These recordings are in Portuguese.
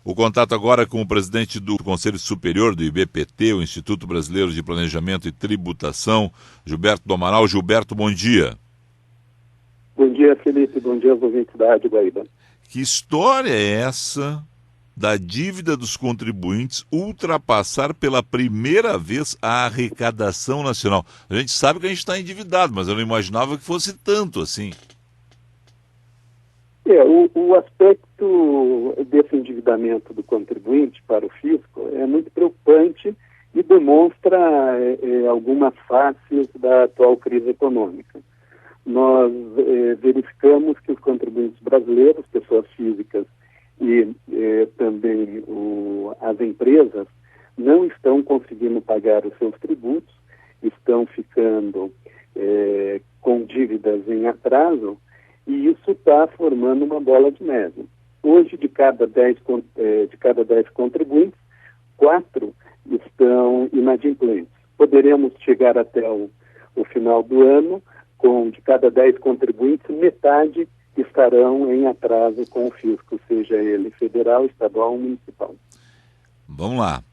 O contato agora com o presidente do Conselho Superior do IBPT, o Instituto Brasileiro de Planejamento e Tributação, Gilberto do Amaral. Gilberto, bom dia. Bom dia, Felipe. Bom dia aos ouvintes da Rádio Guaíba. Que história é essa da dívida dos contribuintes ultrapassar pela primeira vez a arrecadação nacional? A gente sabe que a gente está endividado, mas eu não imaginava que fosse tanto assim. O aspecto desse endividamento do contribuinte para o fisco é muito preocupante e demonstra algumas faces da atual crise econômica. Nós verificamos que os contribuintes brasileiros, pessoas físicas e também as empresas, não estão conseguindo pagar os seus tributos, estão ficando com dívidas em atraso, e isso está formando uma bola de neve. Hoje, de cada 10 contribuintes, 4 estão inadimplentes. Poderemos chegar até o final do ano, de cada 10 contribuintes, metade estarão em atraso com o fisco, seja ele federal, estadual ou municipal. Vamos lá.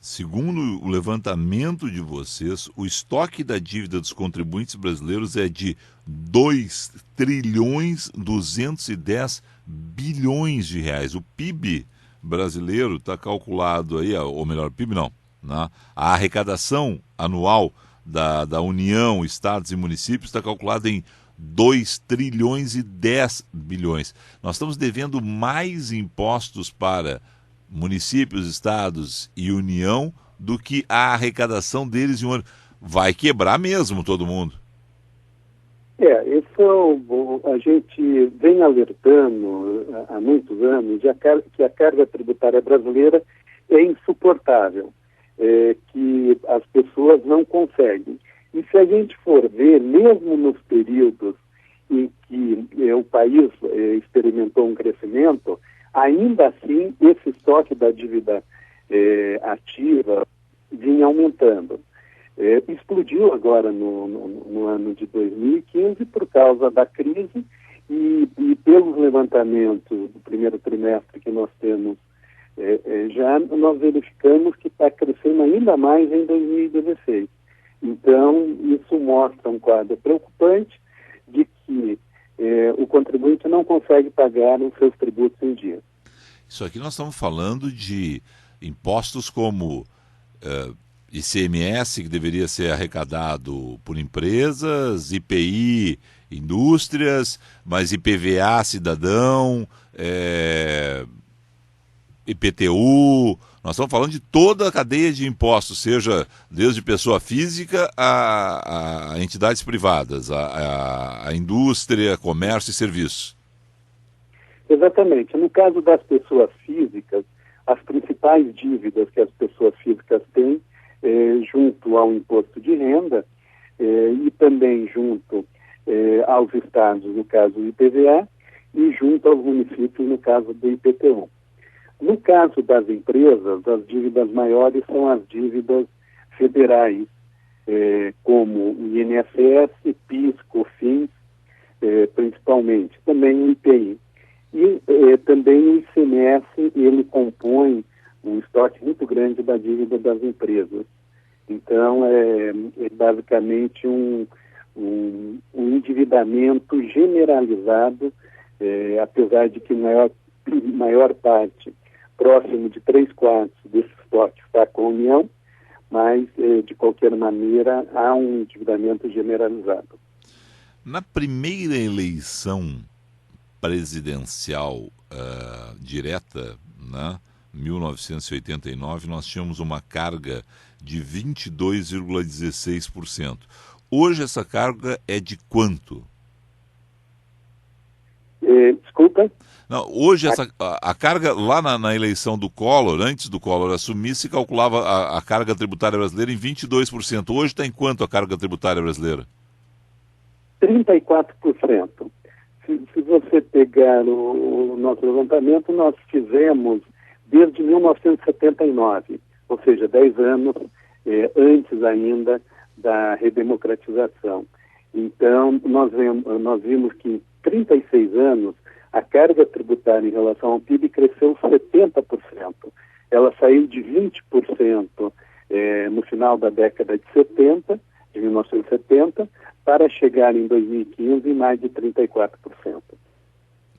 Segundo o levantamento de vocês, o estoque da dívida dos contribuintes brasileiros é de 2 trilhões 210 bilhões de reais. O PIB brasileiro está calculado aí, ou melhor, PIB não, né? A arrecadação anual da União, estados e municípios está calculada em 2 trilhões e 10 bilhões. Nós estamos devendo mais impostos para municípios, estados e União do que a arrecadação deles em um ano. Vai quebrar mesmo todo mundo. A gente vem alertando há muitos anos que a carga tributária brasileira é insuportável, que as pessoas não conseguem. E se a gente for ver, mesmo nos períodos em que o país experimentou um crescimento, ainda assim esse estoque da dívida ativa vinha aumentando. Explodiu agora no ano de 2015 por causa da crise e pelos levantamentos do primeiro trimestre que nós temos nós verificamos que está crescendo ainda mais em 2016. Então, isso mostra um quadro preocupante de que o contribuinte não consegue pagar os seus tributos em dia. Isso aqui nós estamos falando de impostos como ICMS, que deveria ser arrecadado por empresas, IPI, indústrias, mas IPVA, cidadão, IPTU. Nós estamos falando de toda a cadeia de impostos, seja desde pessoa física a entidades privadas, a indústria, comércio e serviços. Exatamente. No caso das pessoas físicas, as principais dívidas que as pessoas físicas têm junto ao imposto de renda e também junto aos estados, no caso do IPVA, e junto aos municípios, no caso do IPTU. No caso das empresas, as dívidas maiores são as dívidas federais, como o INSS, PIS, COFINS, principalmente, também o IPI. E também o ICMS, ele compõe um estoque muito grande da dívida das empresas. Então, é basicamente um endividamento generalizado, apesar de que maior parte, próximo de 3/4 desse estoque está com a União, mas, de qualquer maneira, há um endividamento generalizado. Na primeira eleição presidencial direta, né, 1989, nós tínhamos uma carga de 22,16%. Hoje essa carga é de quanto? Desculpa? Não, hoje a carga, lá na eleição do Collor, antes do Collor assumir, se calculava a carga tributária brasileira em 22%. Hoje está em quanto a carga tributária brasileira? 34%. Se você pegar o nosso levantamento, nós fizemos desde 1979, ou seja, 10 anos antes ainda da redemocratização. Então, nós vimos que em 36 anos, a carga tributária em relação ao PIB cresceu 70%. ela saiu de 20% no final da década de 70, de 1970, para chegar em 2015 em mais de 34%.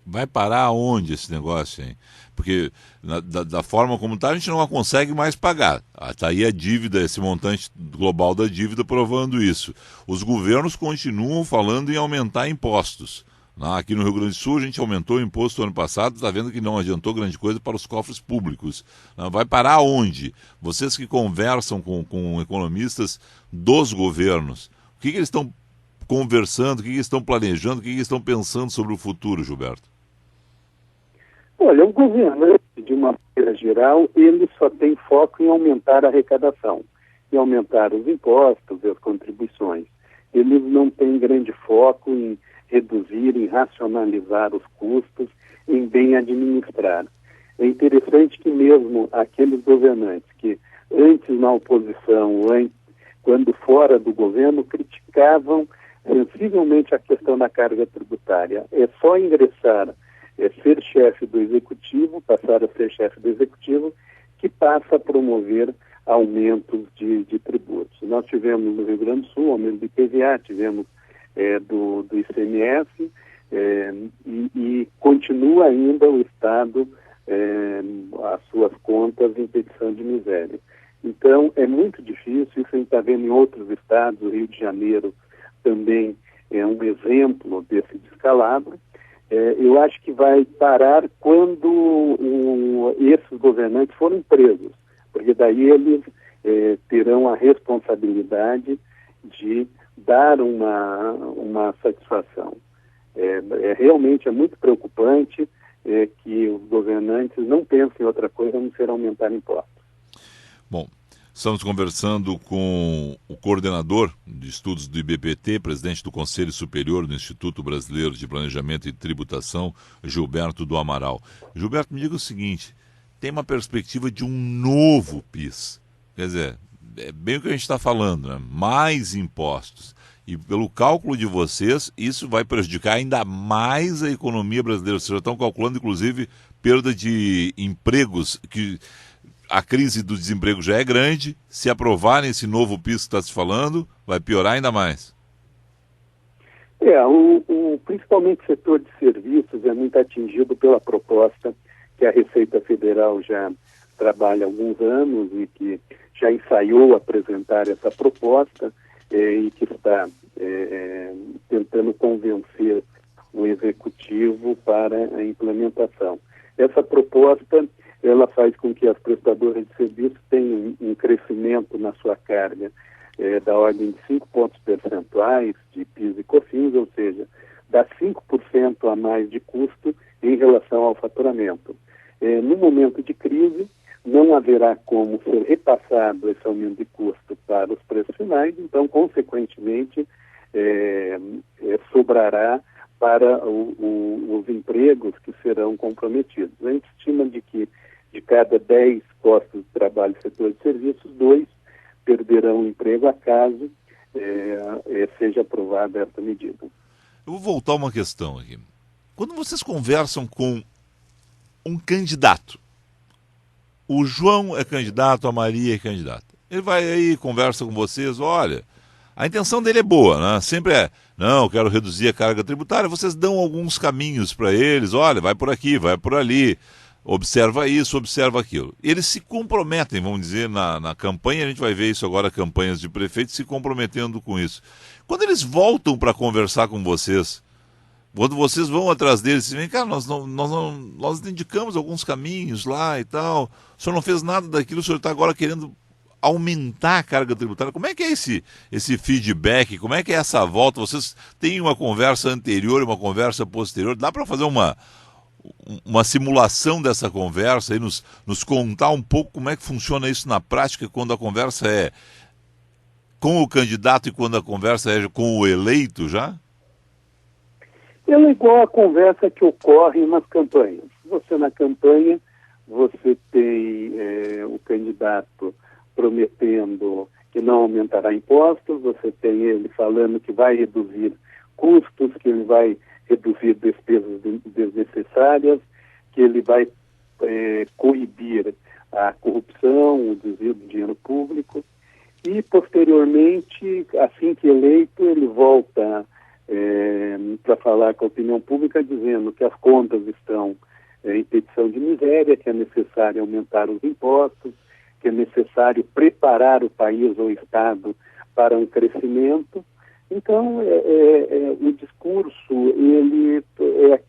Vai parar onde esse negócio, hein? Porque da forma como está, a gente não consegue mais pagar. Está aí a dívida, esse montante global da dívida provando isso. Os governos continuam falando em aumentar impostos. Aqui no Rio Grande do Sul a gente aumentou o imposto ano passado, está vendo que não adiantou grande coisa para os cofres públicos. Vai parar onde? Vocês que conversam com economistas dos governos, o que eles estão conversando, o que eles estão planejando, o que eles estão pensando sobre o futuro, Gilberto? Olha, o governante, de uma maneira geral, ele só tem foco em aumentar a arrecadação, em aumentar os impostos e as contribuições. Eles não têm grande foco em reduzir, em racionalizar os custos, em bem administrar. É interessante que mesmo aqueles governantes que antes na oposição, quando fora do governo, criticavam sensivelmente a questão da carga tributária. É só ingressar, ser chefe do executivo, passar a ser chefe do executivo, que passa a promover aumentos de tributos. Nós tivemos no Rio Grande do Sul aumento do IPVA, tivemos do ICMS, e continua ainda o Estado as suas contas em petição de miséria. Então, é muito difícil, isso a gente está vendo em outros estados, o Rio de Janeiro também é um exemplo desse descalabro. Eu acho que vai parar quando esses governantes forem presos, porque daí eles terão a responsabilidade de dar uma satisfação. Realmente é muito preocupante que os governantes não pensem em outra coisa a não ser aumentar impostos. Bom, estamos conversando com o coordenador de estudos do IBPT, presidente do Conselho Superior do Instituto Brasileiro de Planejamento e Tributação, Gilberto do Amaral. Gilberto, me diga o seguinte, tem uma perspectiva de um novo PIS, quer dizer, é bem o que a gente está falando, né? Mais impostos. E pelo cálculo de vocês, isso vai prejudicar ainda mais a economia brasileira. Vocês já estão calculando, inclusive, perda de empregos, que a crise do desemprego já é grande. Se aprovarem esse novo PIS que está se falando, vai piorar ainda mais. Principalmente o setor de serviços é muito atingido pela proposta que a Receita Federal já trabalha há alguns anos e que já ensaiou apresentar essa proposta e que está tentando convencer o Executivo para a implementação. Essa proposta, ela faz com que as prestadoras de serviços tenham um crescimento na sua carga da ordem de 5 pontos percentuais de PIS e COFINS, ou seja, dá 5% a mais de custo em relação ao faturamento. No momento de crise, não haverá como ser repassado esse aumento de custo para os preços finais, então, consequentemente, sobrará para os empregos que serão comprometidos. A gente estima de que de cada 10 postos de trabalho no setor de serviços, 2 perderão o emprego a caso seja aprovada essa medida. Eu vou voltar a uma questão aqui. Quando vocês conversam com um candidato, o João é candidato, a Maria é candidata. Ele vai aí, conversa com vocês, olha, a intenção dele é boa, né? Sempre não, eu quero reduzir a carga tributária, vocês dão alguns caminhos para eles, olha, vai por aqui, vai por ali, observa isso, observa aquilo. Eles se comprometem, vamos dizer, na campanha, a gente vai ver isso agora, campanhas de prefeitos se comprometendo com isso. Quando eles voltam para conversar com vocês, quando vocês vão atrás deles, vem cá, nós indicamos alguns caminhos lá e tal, o senhor não fez nada daquilo, o senhor está agora querendo aumentar a carga tributária. Como é que é esse feedback? Como é que é essa volta? Vocês têm uma conversa anterior e uma conversa posterior? Dá para fazer uma simulação dessa conversa e nos contar um pouco como é que funciona isso na prática quando a conversa é com o candidato e quando a conversa é com o eleito já? Ela é igual a conversa que ocorre nas campanhas. Você na campanha, você tem o candidato prometendo que não aumentará impostos, você tem ele falando que vai reduzir custos, que ele vai reduzir despesas desnecessárias, que ele vai coibir a corrupção, o desvio do dinheiro público, e posteriormente, assim que eleito, ele volta para falar com a opinião pública dizendo que as contas estão em petição de miséria, que é necessário aumentar os impostos, que é necessário preparar o país ou o Estado para um crescimento. Então, o discurso, ele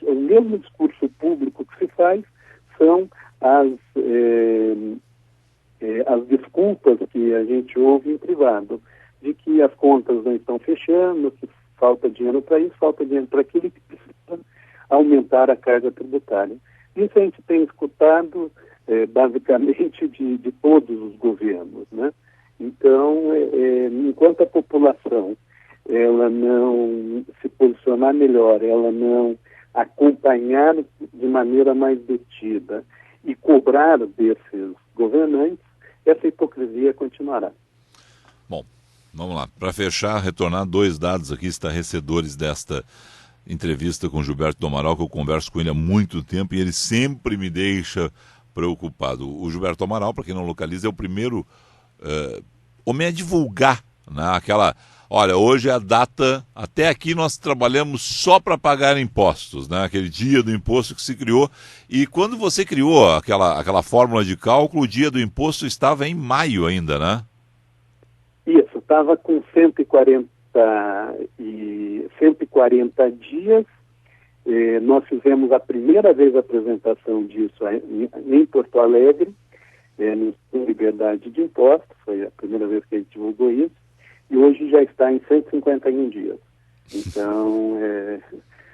o mesmo discurso público que se faz, são as desculpas que a gente ouve em privado, de que as contas não estão fechando, que falta dinheiro para isso, falta dinheiro para aquilo, que precisa aumentar a carga tributária. Isso a gente tem escutado basicamente de todos os governos, né? Então, enquanto a população ela não se posicionar melhor, ela não acompanhar de maneira mais detida e cobrar desses governantes, essa hipocrisia continuará. Bom, vamos lá. Para fechar, retornar 2 dados aqui estarrecedores desta entrevista com Gilberto do Amaral, que eu converso com ele há muito tempo e ele sempre me deixa preocupado. O Gilberto do Amaral, para quem não localiza, é o primeiro homem a divulgar, né, aquela... Olha, hoje é a data, até aqui nós trabalhamos só para pagar impostos, né? Aquele dia do imposto que se criou. E quando você criou aquela fórmula de cálculo, o dia do imposto estava em maio ainda, né? Isso, estava com 140 dias. Nós fizemos a primeira vez a apresentação disso em Porto Alegre, no Liberdade de Impostos, foi a primeira vez que a gente divulgou isso. E hoje já está em 151 dias. Então,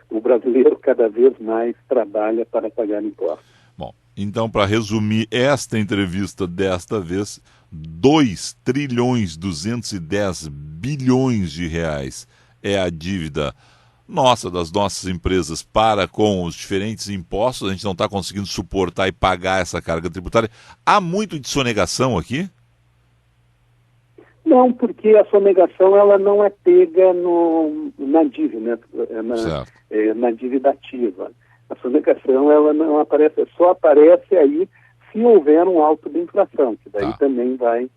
o brasileiro cada vez mais trabalha para pagar impostos. Bom, então, para resumir esta entrevista desta vez, 2.210 bilhões de reais é a dívida nossa, das nossas empresas, para com os diferentes impostos. A gente não está conseguindo suportar e pagar essa carga tributária. Há muito de sonegação aqui? Não, porque a sonegação ela não é pega na dívida, na dívida ativa. A sonegação ela não aparece, só aparece aí se houver um alto de inflação, que daí também vai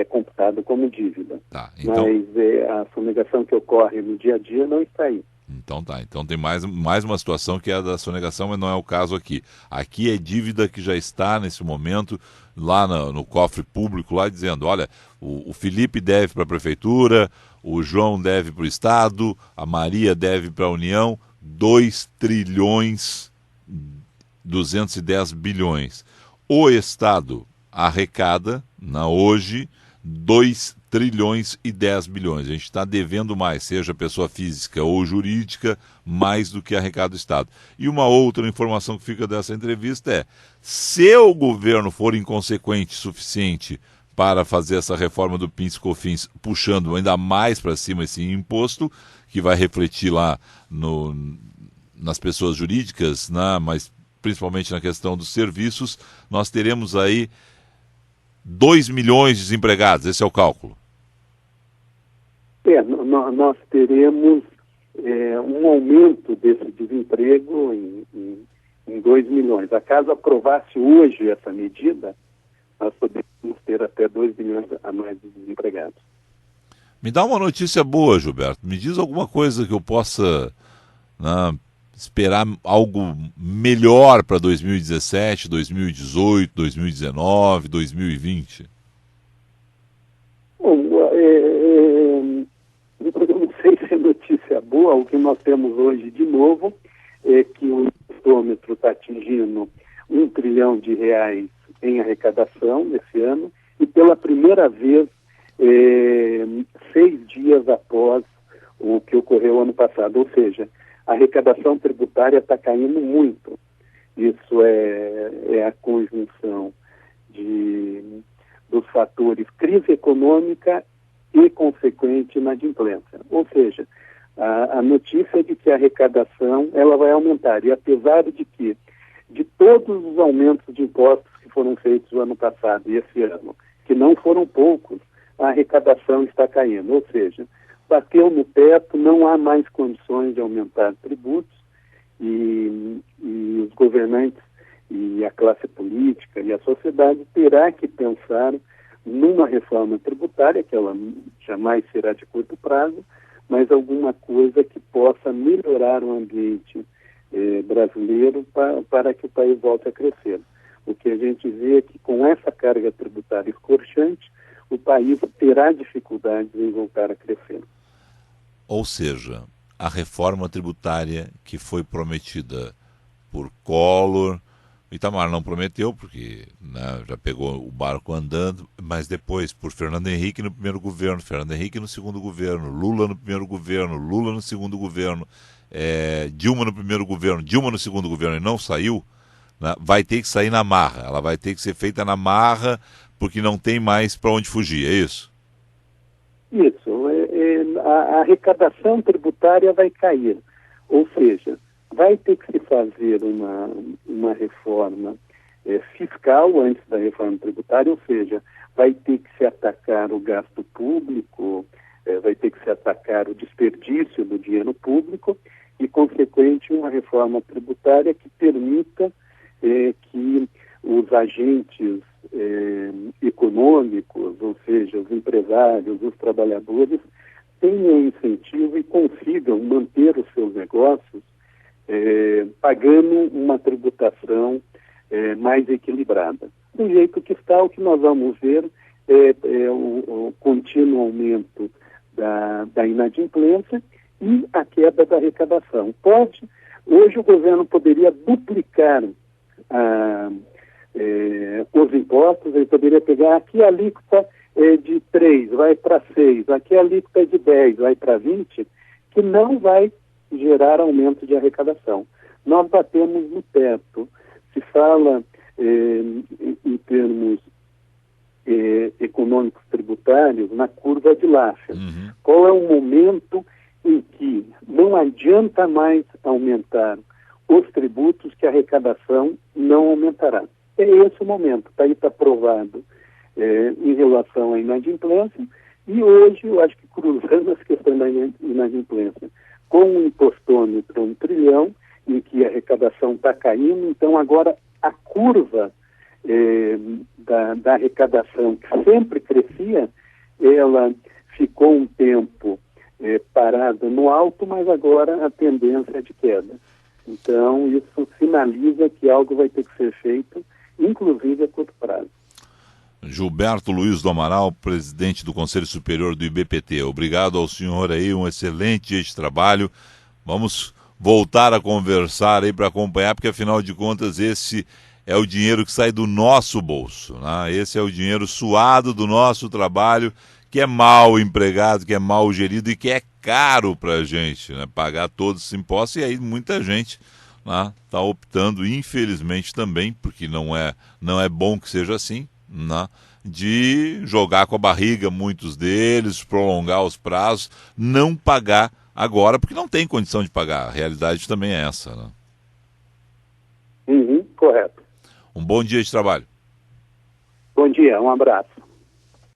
computado como dívida. Então... Mas a sonegação que ocorre no dia a dia não está aí. Então tem mais uma situação que é a da sonegação, mas não é o caso aqui. Aqui é dívida que já está nesse momento lá no cofre público, lá dizendo, olha, o Felipe deve para a prefeitura, o João deve para o Estado, a Maria deve para a União, 2.210 bilhões. O Estado arrecada, hoje, 2.010 bilhões. A gente está devendo mais, seja pessoa física ou jurídica, mais do que arrecada o Estado. E uma outra informação que fica dessa entrevista é, se o governo for inconsequente o suficiente para fazer essa reforma do PIS/COFINS, puxando ainda mais para cima esse imposto, que vai refletir lá nas pessoas jurídicas, mas principalmente na questão dos serviços, nós teremos aí 2 milhões de desempregados, esse é o cálculo. Nós teremos um aumento desse desemprego em 2 milhões. A caso aprovasse hoje essa medida, nós podemos ter até 2 milhões a mais de desempregados. Me dá uma notícia boa, Gilberto. Me diz alguma coisa que eu possa esperar algo melhor para 2017, 2018, 2019, 2020? Bom, não sei se é notícia boa. O que nós temos hoje de novo é que o impostômetro está atingindo R$1 trilhão em arrecadação nesse ano e pela primeira vez 6 dias após o que ocorreu ano passado, ou seja, a arrecadação tributária está caindo muito. Isso é a conjunção dos fatores crise econômica e consequente inadimplência. Ou seja, a notícia é de que a arrecadação ela vai aumentar. E apesar de que, de todos os aumentos de impostos que foram feitos no ano passado e esse ano, que não foram poucos, a arrecadação está caindo. Ou seja, bateu no teto, não há mais condições de aumentar tributos e os governantes e a classe política e a sociedade terá que pensar numa reforma tributária, que ela jamais será de curto prazo, mas alguma coisa que possa melhorar o ambiente brasileiro para que o país volte a crescer. O que a gente vê é que com essa carga tributária escorchante, o país terá dificuldades em voltar a crescer. Ou seja, a reforma tributária que foi prometida por Collor, Itamar não prometeu, porque já pegou o barco andando, mas depois por Fernando Henrique no primeiro governo, Fernando Henrique no segundo governo, Lula no primeiro governo, Lula no segundo governo, Dilma no primeiro governo, Dilma no segundo governo e não saiu, né, vai ter que sair na marra, ela vai ter que ser feita na marra, porque não tem mais para onde fugir, é isso? Isso, a arrecadação tributária vai cair, ou seja, vai ter que se fazer uma reforma fiscal antes da reforma tributária, ou seja, vai ter que se atacar o gasto público, vai ter que se atacar o desperdício do dinheiro público e, consequente, uma reforma tributária que permita que os agentes econômicos, ou seja, os empresários, os trabalhadores, tenham incentivo e consigam manter os seus negócios pagando uma tributação mais equilibrada. Do jeito que está, o que nós vamos ver é o contínuo aumento da inadimplência e a queda da arrecadação. Hoje o governo poderia duplicar os impostos, ele poderia pegar aqui a alíquota de 3, vai para 6, aqui a alíquota de 10, vai para 20, que não vai gerar aumento de arrecadação. Nós batemos no teto. Se fala em termos econômicos tributários na curva de Laffer. Uhum. Qual é o momento em que não adianta mais aumentar os tributos que a arrecadação não aumentará? É esse o momento. Está provado em relação à inadimplência e hoje eu acho que cruzando as questões da inadimplência com um impostômetro 1 trilhão, em que a arrecadação está caindo, então agora a curva da arrecadação, que sempre crescia, ela ficou um tempo parada no alto, mas agora a tendência é de queda. Então isso sinaliza que algo vai ter que ser feito, inclusive a curto prazo. Gilberto Luiz do Amaral, presidente do Conselho Superior do IBPT. Obrigado ao senhor aí, um excelente dia de trabalho. Vamos voltar a conversar aí para acompanhar, porque afinal de contas esse é o dinheiro que sai do nosso bolso, né? Esse é o dinheiro suado do nosso trabalho, que é mal empregado, que é mal gerido e que é caro para a gente, né? Pagar todos os impostos, e aí muita gente está optando, infelizmente também, porque não é bom que seja assim, de jogar com a barriga muitos deles, prolongar os prazos, não pagar agora, porque não tem condição de pagar. A realidade também é essa, né? Correto. Um bom dia de trabalho. Bom dia, um abraço.